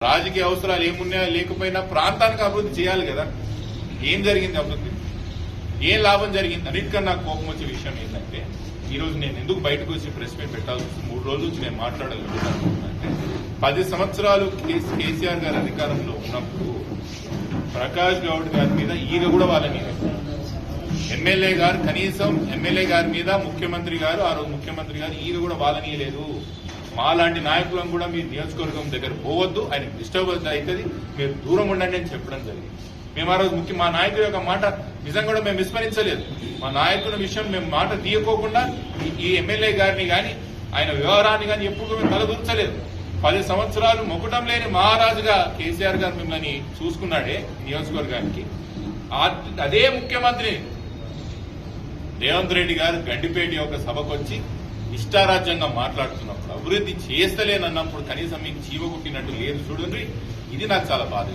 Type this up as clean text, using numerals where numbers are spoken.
రాజకీయ అవసరాలు ఏమున్నాయో లేకపోయినా ప్రాంతానికి అభివృద్ధి చేయాలి కదా. ఏం జరిగింది అభివృద్ధి, ఏం లాభం జరిగింది? అన్నిటికన్నా నాకు కోపం వచ్చే విషయం ఏంటంటే, ఈ రోజు నేను ఎందుకు బయటకు వచ్చి ప్రెస్ మీట్ పెట్టాల్సి 3 రోజుల నుంచి నేను మాట్లాడగలుగుతాను. 10 సంవత్సరాలు కేసీఆర్ గారు అధికారంలో ఉన్నప్పుడు ప్రకాష్ గౌడ్ గారి మీద ఈగ కూడా వాళ్ళ మీద, ఎమ్మెల్యే గారు కనీసం ఎమ్మెల్యే గారి మీద ముఖ్యమంత్రి గారు ఆ రోజు ముఖ్యమంత్రి గారు ఈగ కూడా వాళ్ళనీయలేదు. మాలాంటి నాయకులను కూడా మీ నియోజకవర్గం దగ్గర పోవద్దు, ఆయన డిస్టర్బ్ అవుతుంది, మీరు దూరం ఉండండి అని చెప్పడం జరిగింది. మేము ఆ రోజు మా నాయకుడి యొక్క మాట నిజంగా కూడా మేము విస్మరించలేదు. మా నాయకుల విషయం మేము మాట తీయకోకుండా ఈ ఎమ్మెల్యే గారిని కానీ ఆయన వ్యవహారాన్ని కానీ ఎప్పుడు మేము తలదూర్చలేదు. 10 సంవత్సరాలు మొక్కటం లేని మహారాజుగా కేసీఆర్ గారు మిమ్మల్ని చూసుకున్నాడే నియోజకవర్గానికి. అదే ముఖ్యమంత్రి రేవంత్ రెడ్డి గారు గడ్డిపేట యొక్క సభకు వచ్చి ఇష్టారాజ్యంగా మాట్లాడుతున్నప్పుడు, అభివృద్ధి చేస్తలేనన్నప్పుడు కనీసం మీకు చీవ కుట్టినట్టు లేదు చూడండి. ఇది నాకు చాలా బాధ.